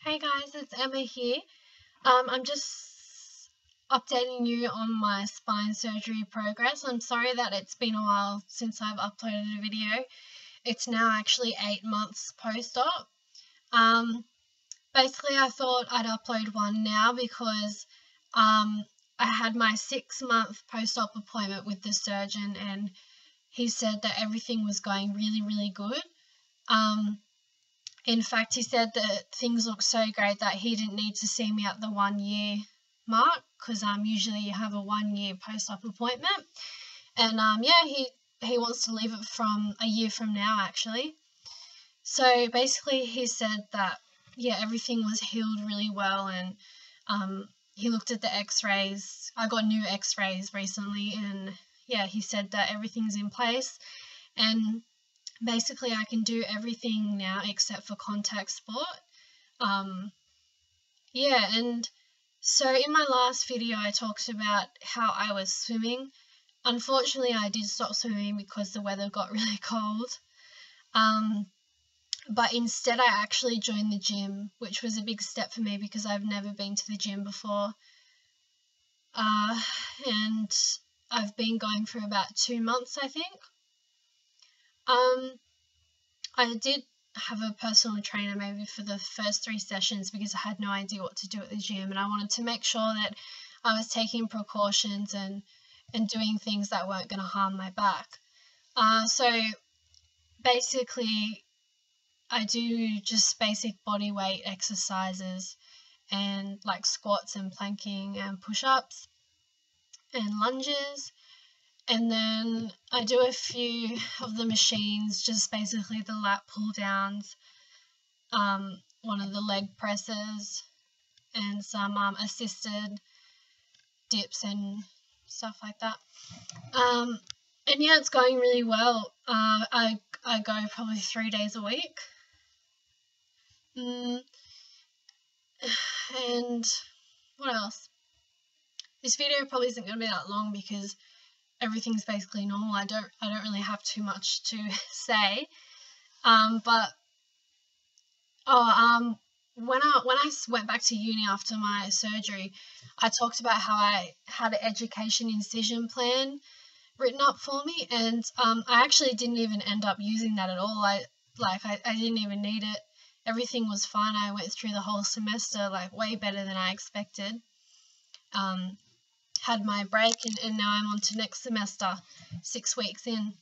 Hey guys, it's Emma here. I'm just updating you on my spine surgery progress. I'm sorry that it's been a while since I've uploaded a video. It's now actually 8 months post-op. Um, Basically, I thought I'd upload one now because I had my 6-month post-op appointment with the surgeon, and he said that everything was going really, really good. In fact, he said that things look so great that he didn't need to see me at the 1 year mark because usually you have a 1 year post-op appointment. And yeah, he wants to leave it from a year from now actually. So basically, he said that yeah, everything was healed really well, and he looked at the X-rays. I got new X-rays recently, and yeah, he said that everything's in place, and basically I can do everything now except for contact sport. Yeah, and so in my last video I talked about how I was swimming. Unfortunately, I did stop swimming because the weather got really cold. But instead I actually joined the gym, which was a big step for me because I've never been to the gym before. And I've been going for about 2 months, I think. I did have a personal trainer maybe for the first 3 sessions because I had no idea what to do at the gym, and I wanted to make sure that I was taking precautions and doing things that weren't going to harm my back. So basically I do just basic body weight exercises and like squats and planking and push-ups and lunges. And then I do a few of the machines, just basically the lat pull downs, one of the leg presses, and some assisted dips and stuff like that. And yeah, it's going really well. I go probably 3 days a week. And what else? This video probably isn't going to be that long because everything's basically normal. I don't really have too much to say. When I went back to uni after my surgery, I talked about how I had an education incision plan written up for me, and I actually didn't even end up using that at all. I didn't even need it. Everything was fine. I went through the whole semester like way better than I expected. Had my break, and now I'm on to next semester, 6 weeks in.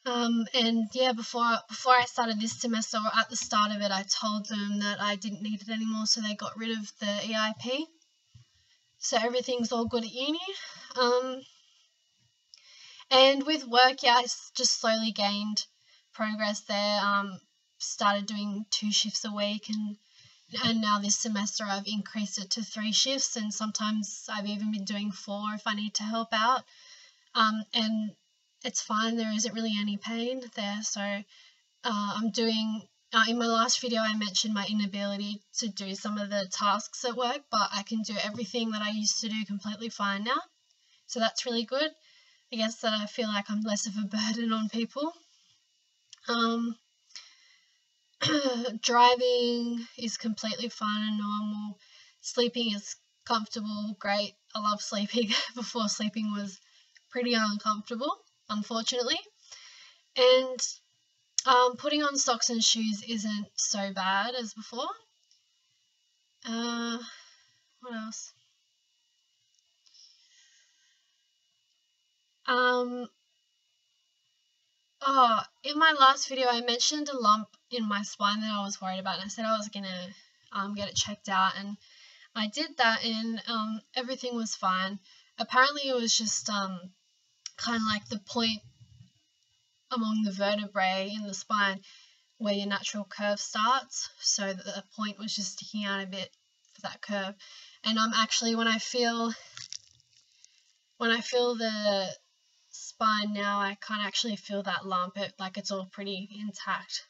And yeah, before I started this semester, or at the start of it, I told them that I didn't need it anymore, so they got rid of the EIP. So everything's all good at uni. And with work, yeah, I just slowly gained progress there. Started doing 2 shifts a week, and now this semester I've increased it to 3 shifts, and sometimes I've even been doing 4 if I need to help out. And it's fine, there isn't really any pain there. So I'm doing, in my last video I mentioned my inability to do some of the tasks at work, but I can do everything that I used to do completely fine now. So that's really good. I guess that I feel like I'm less of a burden on people. Driving is completely fine and normal. Sleeping is comfortable, great. I love sleeping. Before, sleeping was pretty uncomfortable, unfortunately. And putting on socks and shoes isn't so bad as before. What else? In my last video I mentioned a lump in my spine that I was worried about, and I said I was gonna get it checked out, and I did that, and everything was fine. Apparently it was just kind of like the point among the vertebrae in the spine where your natural curve starts, so the point was just sticking out a bit for that curve. And actually when I feel the spine now, I can't actually feel that lump. It's all pretty intact.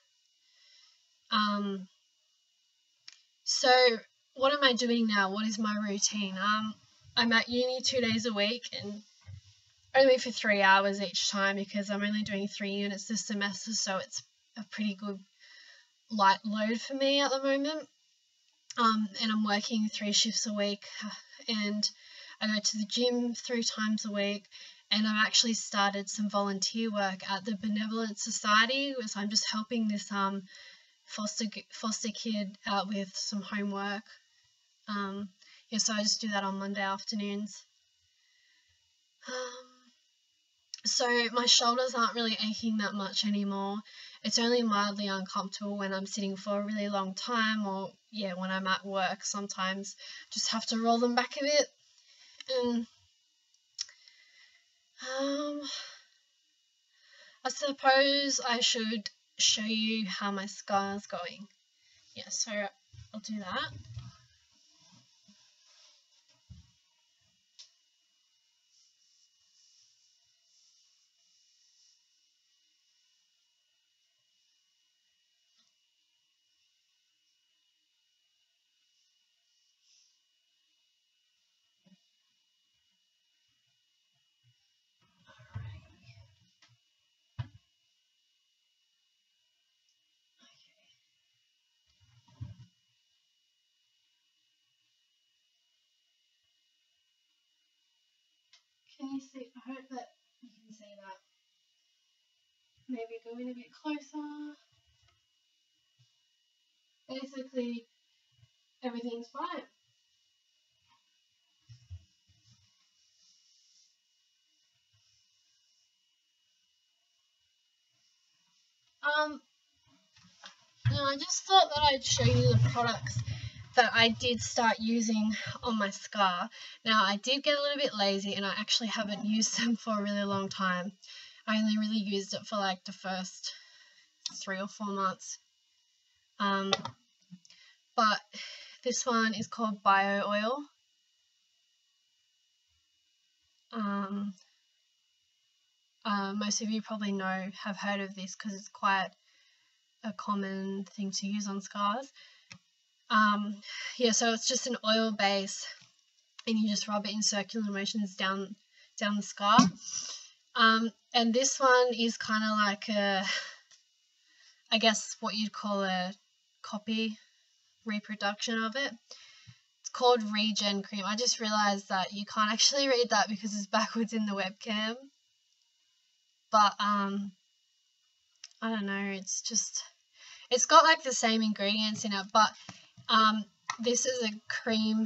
So what am I doing now? What is my routine? I'm at uni 2 days a week, and only for 3 hours each time because I'm only doing 3 units this semester, so it's a pretty good light load for me at the moment. and I'm working 3 shifts a week, and I go to the gym 3 times a week, and I've actually started some volunteer work at the Benevolent Society, so I'm just helping this foster kid out with some homework. Yeah, so I just do that on Monday afternoons. So my shoulders aren't really aching that much anymore. It's only mildly uncomfortable when I'm sitting for a really long time, or yeah, when I'm at work sometimes. Just have to roll them back a bit. And I suppose I should show you how my scar's going. Yeah, so I'll do that. Can you see? I hope that you can see that. Maybe go in a bit closer. Basically, everything's fine. I just thought that I'd show you the products that I did start using on my scar. Now, I did get a little bit lazy and I actually haven't used them for a really long time. I only really used it for like the first 3 or 4 months. But this one is called Bio Oil. Most of you probably have heard of this because it's quite a common thing to use on scars. Yeah, so it's just an oil base, and you just rub it in circular motions down the scar. And this one is kind of like I guess what you'd call a copy reproduction of it. It's called Regen Cream. I just realized that you can't actually read that because it's backwards in the webcam. But I don't know, it's got like the same ingredients in it, but this is a cream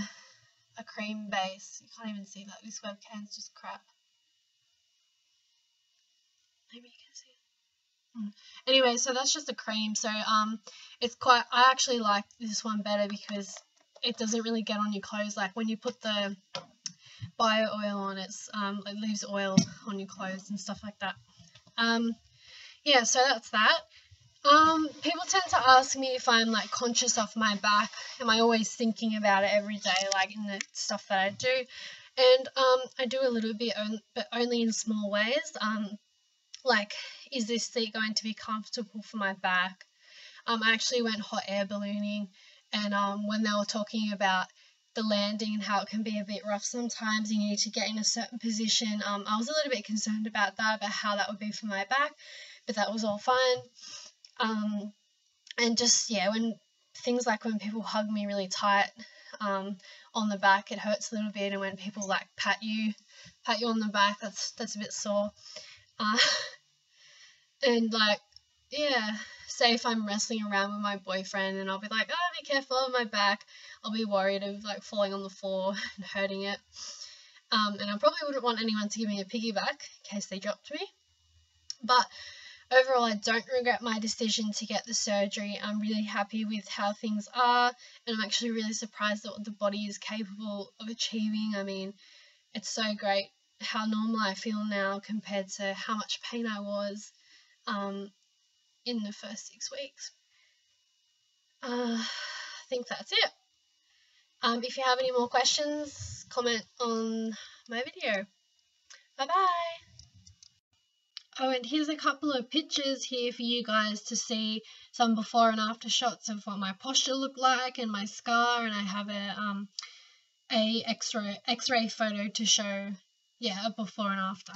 base. You can't even see that. This webcam's just crap. Maybe you can see it. Anyway, so that's just a cream. So I actually like this one better because it doesn't really get on your clothes. Like when you put the bio oil on, it leaves oil on your clothes and stuff like that. Yeah, so that's that. People tend to ask me if I'm like conscious of my back. Am I always thinking about it every day, like in the stuff that I do? And I do a little bit, but only in small ways. Like, is this seat going to be comfortable for my back? I actually went hot air ballooning, and when they were talking about the landing and how it can be a bit rough sometimes, you need to get in a certain position. I was a little bit concerned about how that would be for my back, but that was all fine. And just, yeah, when things like when people hug me really tight on the back, it hurts a little bit, and when people like pat you on the back, that's a bit sore. And like, yeah, say if I'm wrestling around with my boyfriend and I'll be like, oh, be careful of my back, I'll be worried of like falling on the floor and hurting it. And I probably wouldn't want anyone to give me a piggyback in case they dropped me. But overall, I don't regret my decision to get the surgery. I'm really happy with how things are, and I'm actually really surprised at what the body is capable of achieving. I mean, it's so great how normal I feel now compared to how much pain I was in the first 6 weeks. I think that's it. If you have any more questions, comment on my video. Bye-bye. Oh, and here's a couple of pictures here for you guys to see some before and after shots of what my posture looked like and my scar, and I have a X-ray photo to show, yeah, a before and after.